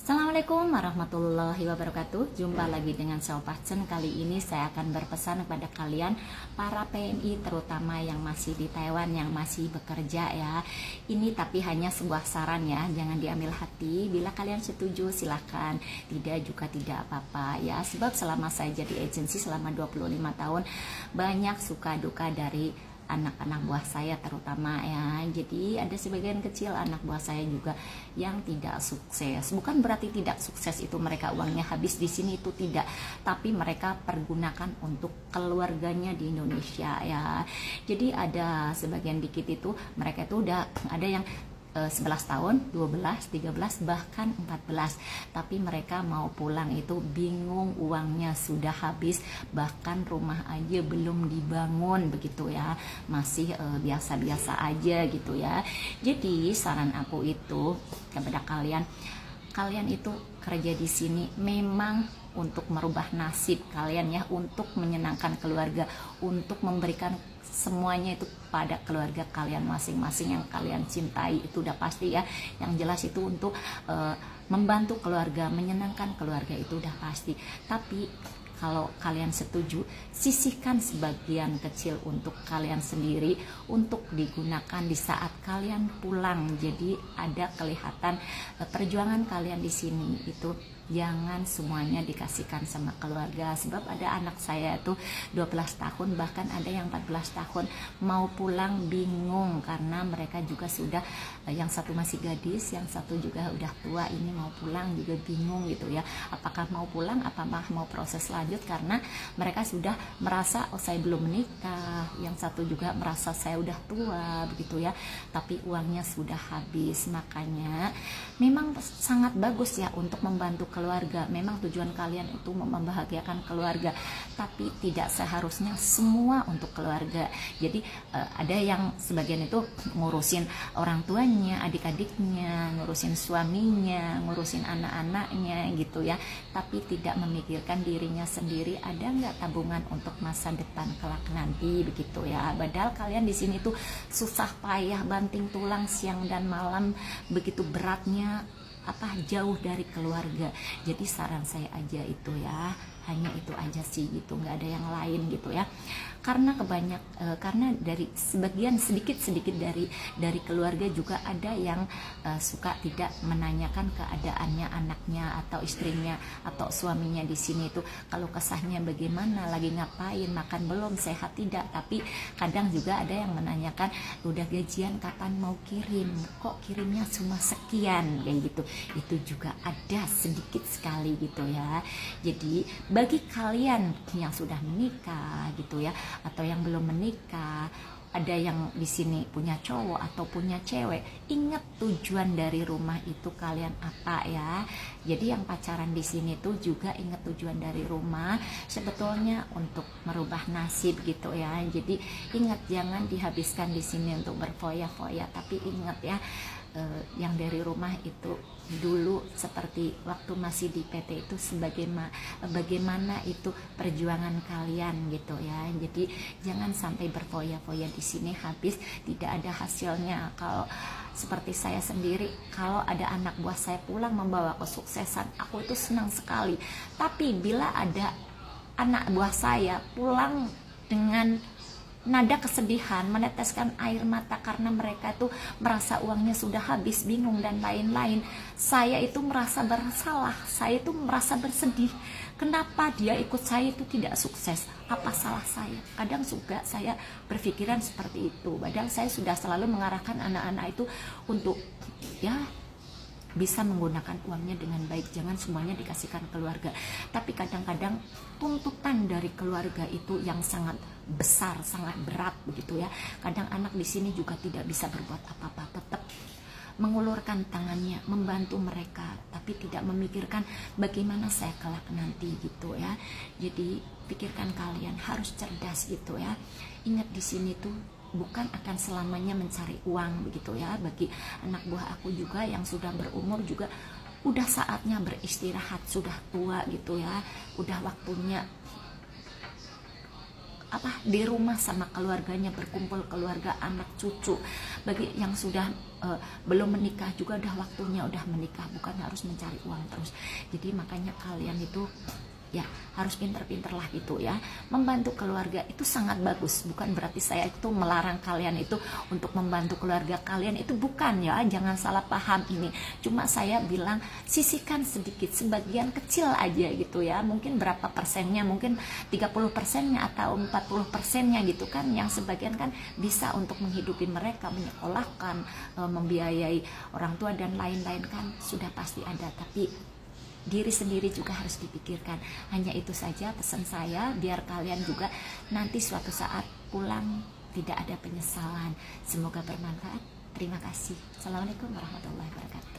Assalamualaikum warahmatullahi wabarakatuh. Jumpa lagi dengan Sobat Chen. Kali ini saya akan berpesan kepada kalian para PMI, terutama yang masih di Taiwan, yang masih bekerja ya. Ini tapi hanya sebuah saran ya, jangan diambil hati. Bila kalian setuju silahkan, tidak juga tidak apa-apa ya. Sebab selama saya jadi agensi selama 25 tahun, banyak suka duka dari anak-anak buah saya terutama ya. Jadi ada sebagian kecil anak buah saya juga yang tidak sukses. Bukan berarti tidak sukses itu mereka uangnya habis di sini, itu tidak, tapi mereka pergunakan untuk keluarganya di Indonesia ya. Jadi ada sebagian dikit itu mereka itu udah ada yang 11 tahun, 12, 13, bahkan 14. Tapi mereka mau pulang itu bingung, uangnya sudah habis, bahkan rumah aja belum dibangun begitu ya. Masih biasa-biasa aja gitu ya. Jadi saran aku itu kepada kalian itu kerja di sini memang untuk merubah nasib kalian ya, untuk menyenangkan keluarga, untuk memberikan semuanya itu pada keluarga kalian masing-masing yang kalian cintai, itu udah pasti ya. Yang jelas itu untuk membantu keluarga, menyenangkan keluarga, itu udah pasti. Tapi kalau kalian setuju, sisihkan sebagian kecil untuk kalian sendiri, untuk digunakan di saat kalian pulang. Jadi ada kelihatan perjuangan kalian di sini itu. Jangan semuanya dikasihkan sama keluarga. Sebab ada anak saya itu 12 tahun, bahkan ada yang 14 tahun mau pulang bingung karena mereka juga sudah, yang satu masih gadis, yang satu juga udah tua, ini mau pulang juga bingung gitu ya. Apakah mau pulang, apakah mau proses lanjut, karena mereka sudah merasa oh saya belum menikah, yang satu juga merasa saya udah tua begitu ya, tapi uangnya sudah habis. Makanya memang sangat bagus ya untuk membantu keluarga. Memang tujuan kalian itu membahagiakan keluarga, tapi tidak seharusnya semua untuk keluarga. Jadi ada yang sebagian itu ngurusin orang tuanya, adik-adiknya, ngurusin suaminya, ngurusin anak-anaknya gitu ya, tapi tidak memikirkan dirinya sendiri. Ada nggak tabungan untuk masa depan kelak nanti begitu ya. Padahal kalian di sini tuh susah payah banting tulang siang dan malam, begitu beratnya jauh dari keluarga. Jadi saran saya aja itu ya, hanya itu aja sih gitu, nggak ada yang lain gitu ya. Karena karena dari sebagian sedikit dari keluarga juga ada yang suka tidak menanyakan keadaannya anaknya atau istrinya atau suaminya di sini itu, kalau kesahnya bagaimana, lagi ngapain, makan belum, sehat tidak. Tapi kadang juga ada yang menanyakan udah gajian kapan mau kirim, kok kirimnya cuma sekian kayak gitu. Itu juga ada sedikit sekali gitu ya. Jadi bagi kalian yang sudah menikah gitu ya, atau yang belum menikah, ada yang di sini punya cowok atau punya cewek, ingat tujuan dari rumah itu kalian apa ya. Jadi yang pacaran di sini tuh juga ingat tujuan dari rumah sebetulnya untuk merubah nasib gitu ya. Jadi ingat, jangan dihabiskan di sini untuk berfoya-foya, tapi ingat ya, yang dari rumah itu dulu seperti waktu masih di PT itu bagaimana itu perjuangan kalian gitu ya. Jadi jangan sampai berfoya-foya di sini habis tidak ada hasilnya. Kalau seperti saya sendiri, kalau ada anak buah saya pulang membawa kesuksesan, aku itu senang sekali. Tapi bila ada anak buah saya pulang dengan nada kesedihan, meneteskan air mata karena mereka tuh merasa uangnya sudah habis, bingung dan lain-lain, saya itu merasa bersalah, saya itu merasa bersedih. Kenapa dia ikut saya itu tidak sukses? Apa salah saya? Kadang juga saya berpikiran seperti itu. Padahal saya sudah selalu mengarahkan anak-anak itu untuk ya bisa menggunakan uangnya dengan baik, jangan semuanya dikasihkan keluarga. Tapi kadang-kadang tuntutan dari keluarga itu yang sangat besar, sangat berat begitu ya. Kadang anak di sini juga tidak bisa berbuat apa-apa, tetap mengulurkan tangannya membantu mereka, tapi tidak memikirkan bagaimana saya kelak nanti gitu ya. Jadi pikirkan, kalian harus cerdas gitu ya. Ingat di sini tuh bukan akan selamanya mencari uang begitu ya. Bagi anak buah aku juga yang sudah berumur juga udah saatnya beristirahat, sudah tua gitu ya, udah waktunya di rumah sama keluarganya, berkumpul keluarga, anak, cucu. Bagi yang sudah belum menikah juga udah waktunya udah menikah, bukan harus mencari uang terus. Jadi makanya kalian itu ya harus pinter-pinter lah gitu ya, membantu keluarga itu sangat bagus. Bukan berarti saya itu melarang kalian itu untuk membantu keluarga kalian, itu bukan ya, jangan salah paham ini. Cuma saya bilang sisihkan sedikit, sebagian kecil aja gitu ya, mungkin berapa persennya, mungkin 30%-nya atau 40%-nya gitu kan, yang sebagian kan bisa untuk menghidupi mereka, menyekolahkan, membiayai orang tua dan lain-lain kan sudah pasti ada. Tapi diri sendiri juga harus dipikirkan. Hanya itu saja pesan saya, biar kalian juga nanti suatu saat pulang tidak ada penyesalan. Semoga bermanfaat. Terima kasih. Assalamualaikum warahmatullahi wabarakatuh.